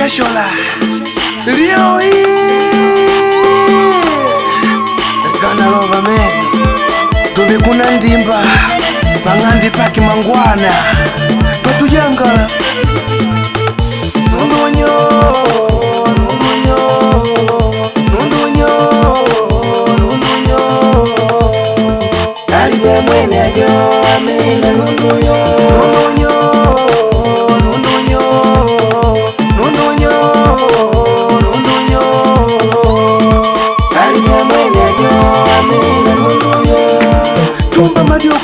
Shashola leo hii Gana lova medi Tumekuna ndimba Pangandi paki mangwana Patujangala Nundunyo Aliye mwene ajo amina nundunyo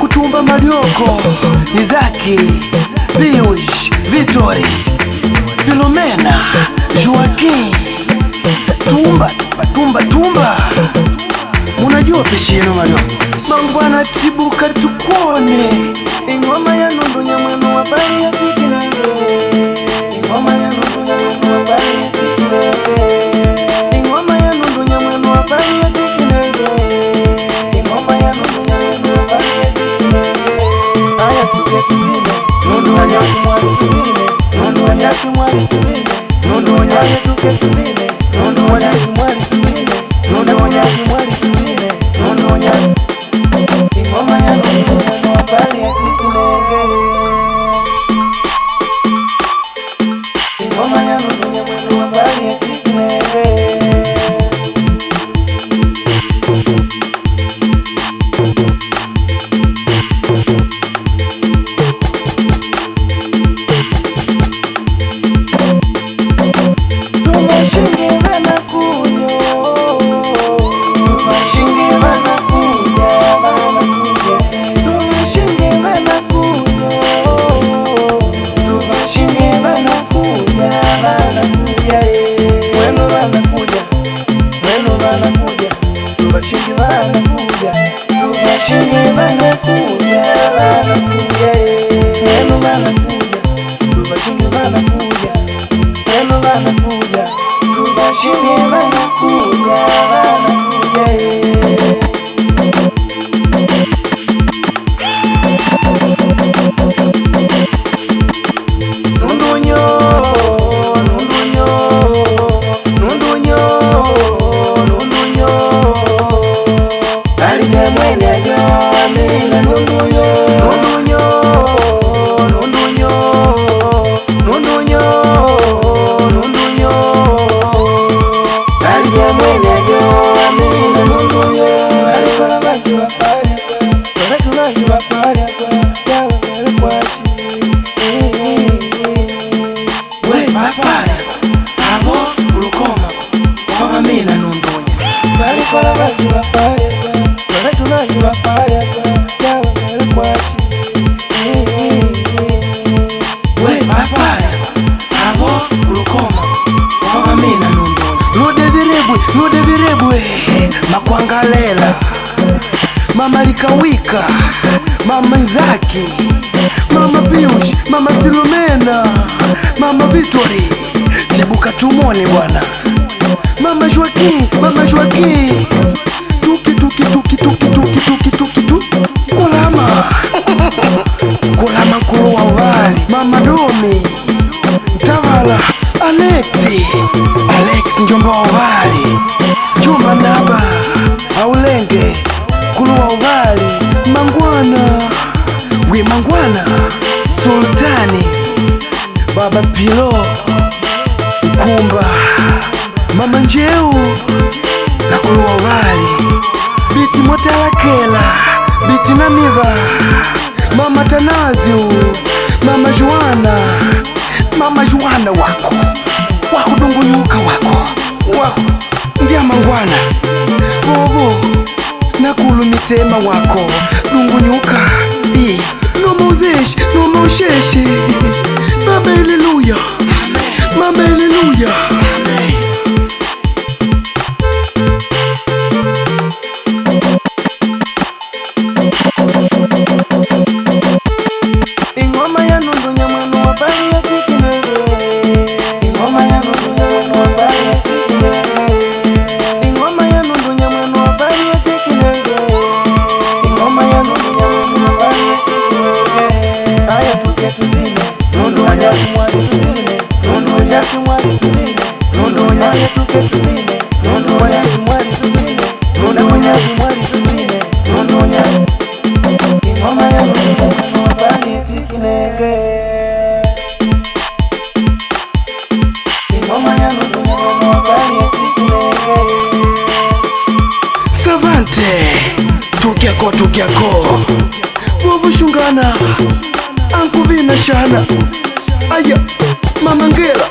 Tumba Marioko Izaki Piush Vitori Filomena Joaquin Tumba Unajua peshi yenu Marioko Mangwana tibuka tukone Ingoma ya nundunya mwenu wabari ya tikinege Ingoma ya nundunya mwenu wabari ya tikinege Ingoma ya nundunya mwenu wabari ya tikinege Ingoma ya nundunya mwenu wabari ya tikinege Aya tuke tubine Nundu wanyaki mwari tubine Nundu wanyaki mwari tubine Nundu wanyaki tuke tubine Nundu wanyaki mwari tubine Nundu wanyaki mwari tubine Nundu wanyaki Ingoma ya nundunya mwenu wabari ya tikinege Ingoma ya nundunya mwenu wabari ya tikinege Makwangalela Mama Likawika Mama Izaki Mama Piush Mama Filomena Mama Vitori Tibuka tumone bwana Mama Joaquin Tuki Kulama nkulu wa uvali Mama Domi Tavala Alex njomba wa uvali Juma Naba Aulenge Kulu wa uvali Mangwana Sultani Baba Pilo Kumba Mama Njeu na Kulu wa uvali Biti Motalakela Biti Namiva Mama Tanaziu Mama Juana wako dungunyuka wako Ndia Mangwana Bobo Nakulu mitema wako Dungunyuka Noma usheshe Baba haleluya Mama haleluya Ingoma ya nundunya mwenu wabari ya tikinege Ingoma ya nundunya mwenu wabari ya tikinege Ingoma ya nundunya mwenu wabari ya tikinege Ingoma ya nundunya mwenu wabari ya tikinege Aya tuke tubine Nundu wanyaki mwari tubine Nundu wanyaki mwari tubine leko tukyako bobushungana ankuvina shana aya mama ngela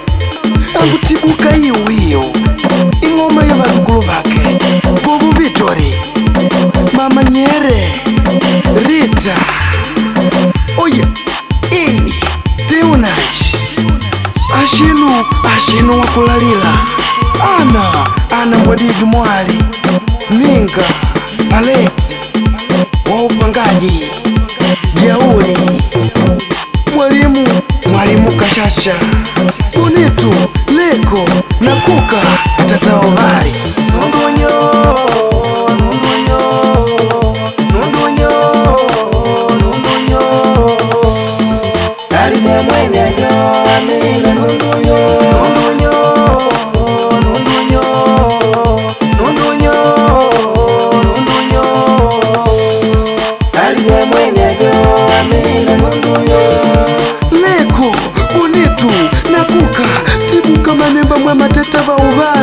angutibuka iwiyo ingoma y'abaruguru bake bobu Vitori mama Nyere Rita oye Teunash ashinu wakulalila ana Mwadigi Mwali Minga Alex wa upangaji Jauli Mwalimu Kashasha Unitu Leko na Kuka Atataobari Nundunyo Alime mwene yo amina nundunyo Alime mwene yo amina nundunyo Leko Unitu na Kuka tibuka manemba mwa mateta ba uva